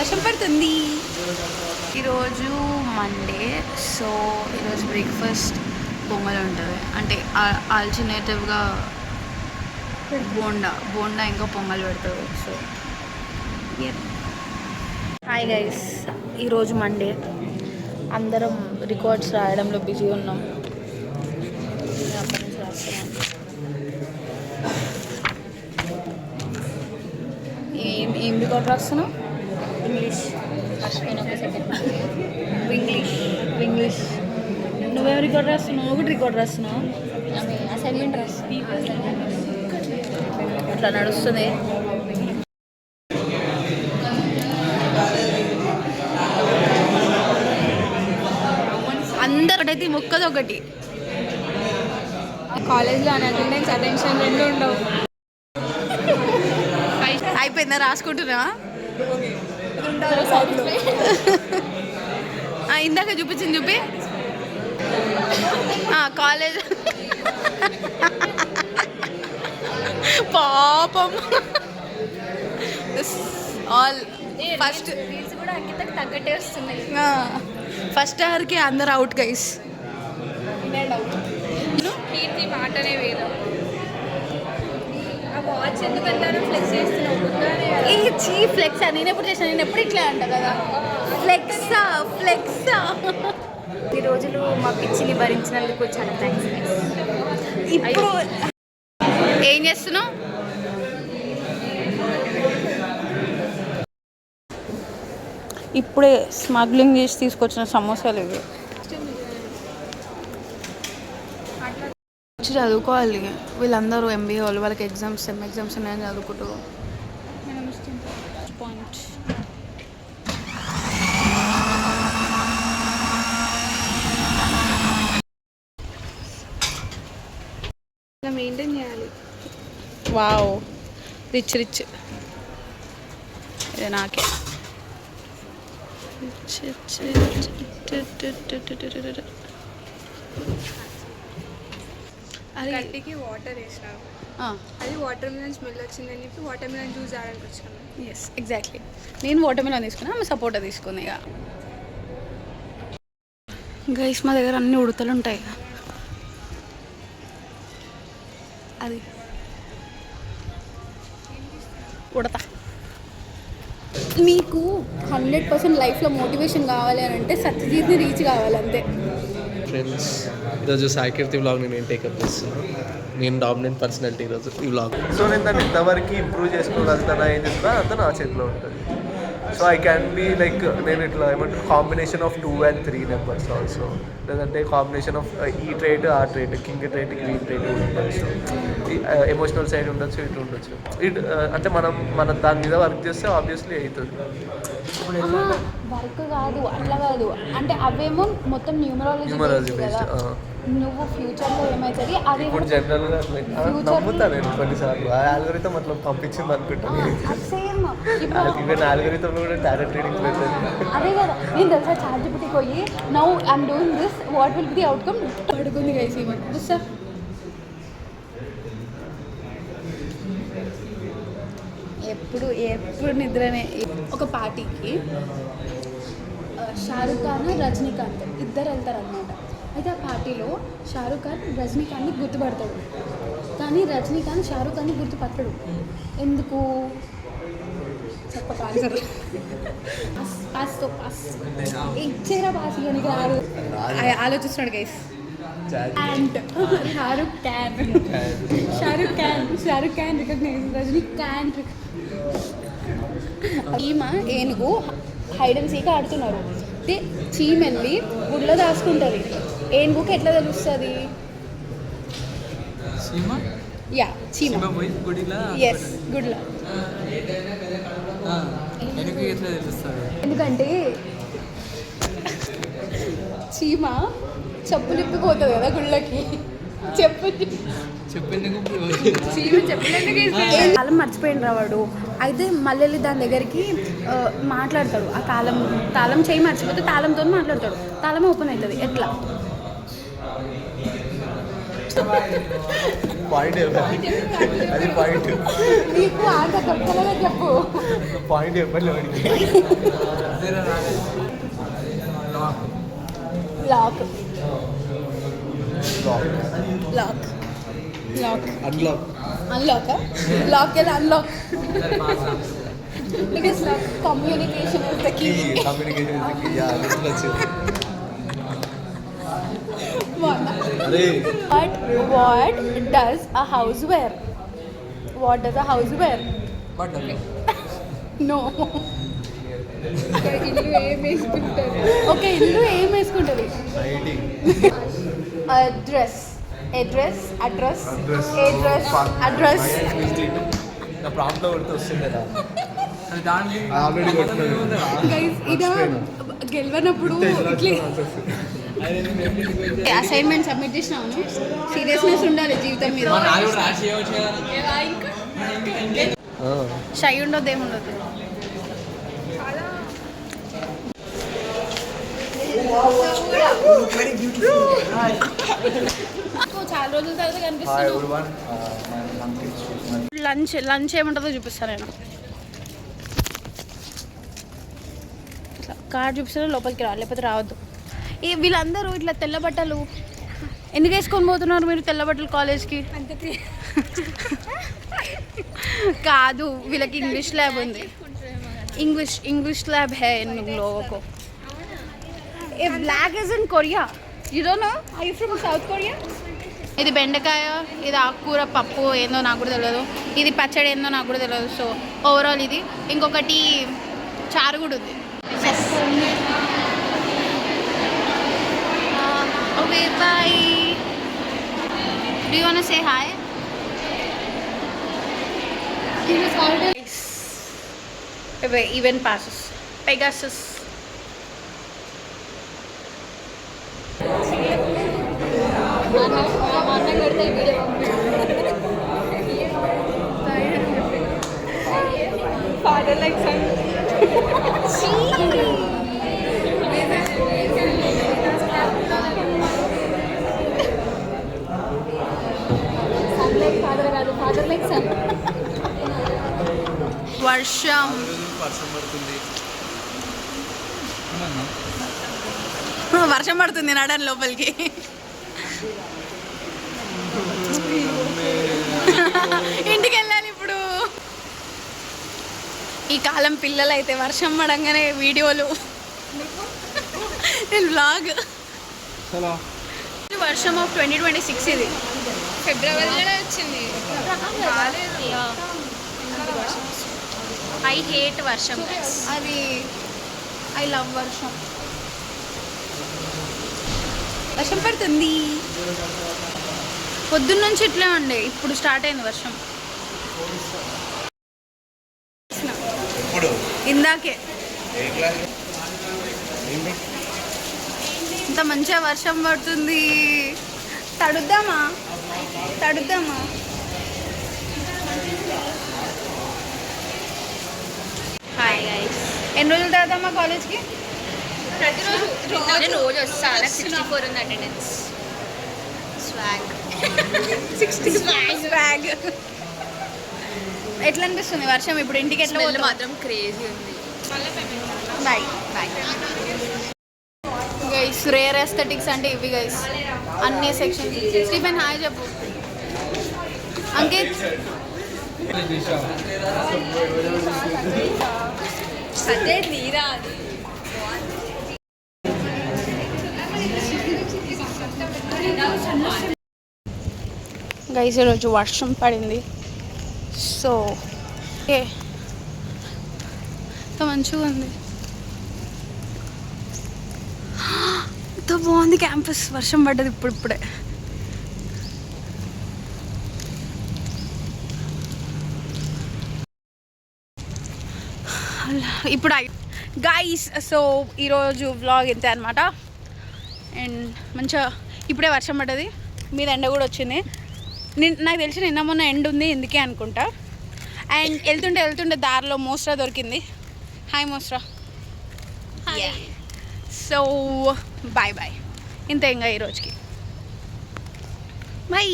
వర్షం పడుతుంది. ఈరోజు మండే, సో ఈరోజు బ్రేక్ఫాస్ట్ పొంగల్ ఉంటుంది. అంటే ఆల్టర్నేటివ్గా బోండా ఇంకా పొంగల్ పెడతారు. సో హాయ్ గైస్, ఈరోజు మండే, అందరం రికార్డ్స్ రాయడంలో బిజీ ఉన్నాం. అప్పటి నుంచి రాస్తున్నాం. ఏం రికార్డ్ రాస్తున్నావు? ఇంగ్లీష్. ఇంగ్లీష్. నువ్వేం రికార్డ్ రాస్తున్నావు? ఒకటి రికార్డ్ రాస్తున్నావు. అసైన్మెంట్ రాస్తున్నా. అట్లా నడుస్తుంది. అందరికైతే మొక్కది ఒకటి. కాలేజ్లో అటెండెన్స్ అటెన్షన్ రెండు ఉండవు. అయిపోయిందా? రాసుకుంటున్నా. ఇందాక చూపించింది చూపి. కాలేజ్ పాపం. ఆల్ ఫస్ట్ కూడా అంకితకు తగ్గట్టే వస్తున్నాయి. ఫస్ట్ అవర్కి అందరు అవుట్ గైస్. కీర్తి మాటనే వేరు. ఆ వాచ్ ఎందుకంటారు? ఫ్లెక్స్ చేస్తున్నావు. ఫ్లెక్స్ నేను ఎప్పుడు చేసాను? నేను ఎప్పుడు ఇట్లా అంట కదా. ఫ్లెక్సా. ఈ రోజులు మా పిచ్చిని భరించినందుకు చాలా థ్యాంక్స్. ఇప్పుడు ఏం చేస్తున్నావు? ఇప్పుడే స్మగ్లింగ్ చేసి తీసుకొచ్చిన సమోసాలు ఇవి. వచ్చి చదువుకోవాలి. వీళ్ళందరూ ఎంబీఏ వాళ్ళు, వాళ్ళకి సెమ్ ఎగ్జామ్స్ ఉన్నాయని చదువుకుంటూ. పాయింట్ మెయింటైన్ చేయాలి. వావ్, రిచ్ ఇది నాకే. గడ్డికి వాటర్ వేసినారు. అది వాటర్ మిలన్ స్మెల్ వచ్చిందని చెప్పి వాటర్ మిలన్ జ్యూస్ తాగడానికి వచ్చాను. Yes, exactly. నేను వాటర్ మిలన్ తీసుకున్నా, ఆమె సపోటా తీసుకుంది. ఇక గైస్ మా దగ్గర అన్ని ఉడతలు ఉంటాయి. అది ఉడత. మీకు 100% లైఫ్లో మోటివేషన్ కావాలి అని అంటే సత్యజీత్ని రీచ్ కావాలి అంతే. ఫ్రెండ్స్, ఈరోజు సాయికీర్తి వ్లాగ్ని నేను టేకప్ చేస్తున్నాను. నేను డామినెంట్ పర్సనాలిటీ ఈరోజు ఈ వ్లాగ్. సో నేను దాన్ని ఎంతవరకు ఇంప్రూవ్ చేసుకోగలుగుతానా, ఏం చేస్తున్నా అంతా నా చేతిలో ఉంటుంది. So I can be like, నేను ఇట్లా ఏమంటారు, combination of 2 and 3 numbers also. లేదంటే కాంబినేషన్ ఆఫ్ ఈ ట్రేట్ ఆ trait, king trait green trait ఉండొచ్చు, ఎమోషనల్ సైడ్ ఉండొచ్చు, ఇటు ఉండొచ్చు. అంటే మనం దాని మీద వర్క్ చేస్తే ఆబ్వియస్లీ అవుతుంది. వర్క్ కాదు, అట్లా కాదు. అంటే అవేమో మొత్తం న్యూమరాలజీ బేస్డ్. నువ్వు ఫ్యూచర్లో ఏమవుతుంది అది ఇప్పుడు జనరల్గా నమ్ముతా నేను కొన్నిసార్లు. ఆ ఆల్గోరిథం అట్లా పంపించింది అనుకుంటాను. ఈవెన్ ఆల్గోరిథంలో కూడా టారెట్ రీడింగ్ పెడుతుంది. అదే కదా, నేను తెలుసా చాట్‌జిపిటికి పోయి now I'm doing this, what will be the outcome అడుగుంది గైస్. ఈవెన్ చూస్తా, ఎప్పుడు నిద్రనే. ఒక పార్టీకి షారుఖ్ ఖాన్, రజనీకాంత్ ఇద్దరు వెళ్తారు అన్నమాట. అయితే ఆ పార్టీలో షారుఖ్ ఖాన్ రజనీకాంత్ని గుర్తుపడతాడు, కానీ రజనీకాంత్ షారుఖ్ ఖాన్ని గుర్తుపట్టడు. ఎందుకు చెప్పక ఇచ్చేరా పాస్ ఇవ్వడానికి రాదు. ఆలోచిస్తున్నాడు గైస్. షారుఖ్ ఖాన్ రికగ్నైజ్, రజనీకాంత్. ఈమె ఏనుగు హైడ్ అండ్ సీక్ ఆడుతున్నారు. చీమెల్లి గుడిలో దాచుకుంటుంది. ఏనుగుకి ఎట్లా తెలుస్తుంది? యా, చీమ. ఎస్, గుడిలో. ఎందుకంటే చీమ చెప్పులు ఇప్పిపోతుంది కదా గుళ్ళకి. తాళం మర్చిపోయిన వాడు. అయితే మళ్ళీ దాని దగ్గరికి మాట్లాడతాడు. ఆ తాళం చేయి మర్చిపోతే తాళంతో మాట్లాడతాడు. తాళం ఓపెన్ అవుతుంది. ఎట్లా? పాయింట్ అది పాయింట్ నీకు ఆట దొరకలేదో చెప్పు. పాయింట్ చెప్పండి వాడికి. Lock lock lock unlock unlock lock ఎలా unlock because communication is the key. Communication వచ్చింది. అరే What does a house wear? What does a house wear? No. ఇల్లు ఏం వేసుకుంటారు? Okay, ఇల్లు ఏం వేసుకుంటుంది? Writing Dress. A dress, address, a dress, address. నా ప్రాంతంలో కొడితే వస్తుంది కదా. దాంట్లో ఆల్రెడీ కొట్టినాను. Guys, ఇదా గెలవనప్పుడు అసైన్మెంట్ సబ్మిట్ చేసినాను. సీరియస్నెస్ ఉండాలి జీవితం మీద. షై ఉండొద్దు ఏముండదు. చాలా రోజుల తర్వాత కనిపిస్తున్నాను. లంచ్ ఏముంటుందో చూపిస్తాను నేను. ఇట్లా కార్డ్ చూపిస్తాను, లోపలికి రా, లేకపోతే రావద్దు. వీళ్ళందరూ ఇట్లా తెల్ల బట్టలు ఎందుకు వేసుకొని పోతున్నారు మీరు? తెల్ల బట్టలు కాలేజ్కి కాదు, వీళ్ళకి ఇంగ్లీష్ ల్యాబ్ ఉంది. ఇంగ్లీష్ ల్యాబ్ హై ఇన్ लोगों को. A block is in Korea. You don't know? Are you from South Korea? ఇది బెండకాయ, ఇది ఆకుకూర పప్పు ఏందో నాకు కూడా తెలియదు. ఇది పచ్చడి ఏందో నాకు కూడా తెలియదు. సో ఓవరాల్ ఇది. ఇంకొకటి చారు కూడా ఉంది. Okay, bye. Do you want to say hi? Event passes. Pegasus. Father like son. వర్షం వర్షం పడుతుంది. నడని లోపలికి. ఇంటికి వెళ్ళాలి ఇప్పుడు. ఈ కాలం పిల్లలు అయితే వర్షం పడంగానే వీడియోలు, వ్లాగ్. వర్షం ఆఫ్ 2026 ఇది. ఫిబ్రవరిలోనే వచ్చింది. ఐ హేట్ వర్షం. అది ఐ లవ్ వర్షం. వర్షం పడుతుంది. పొద్దున్న నుంచి ఇట్లే ఉండే, ఇప్పుడు స్టార్ట్ అయింది వర్షం. ఇందాకే ఇంత మంచిగా వర్షం పడుతుంది. తడుద్దామా? Hi guys. ఎన్ని రోజులు తర్వాత మా కాలేజ్కి? ప్రతిరోజు రోజు వస్తాను. 64 ఉంది అటెండెన్స్. స్వాగ్. ఎట్లా అనిపిస్తుంది వర్షం ఇప్పుడు? ఇంటికి ఎట్లా పోతావు? మాత్రం క్రేజీ ఉంది. Bye guys. రేర్ ఎస్థెటిక్స్ అంటే ఇవి గైస్. అన్ని సెక్షన్. స్టీఫెన్ హాయ్ చెప్పు. అంకిత్ అదే నీరా అది. గైస్ ఈరోజు వర్షం పడింది. సో ఎంత మంచిగా ఉంది. ఎంత బాగుంది క్యాంపస్. వర్షం పడ్డది ఇప్పుడే. ఇప్పుడు గైస్ సో ఈరోజు వ్లాగ్ ఇంతే అనమాట. అండ్ మంచిగా ఇప్పుడే వర్షం పడ్డది, మీద ఎండ కూడా వచ్చింది. నాకు తెలిసి నిన్న మొన్న ఎండ ఉంది ఎందుకే అనుకుంటా. అండ్ వెళ్తుంటే దారిలో మోస్ట్రా దొరికింది. హాయ్ మోస్ట్రా. సో బాయ్ ఇంతే ఇంకా ఈరోజుకి. బాయ్.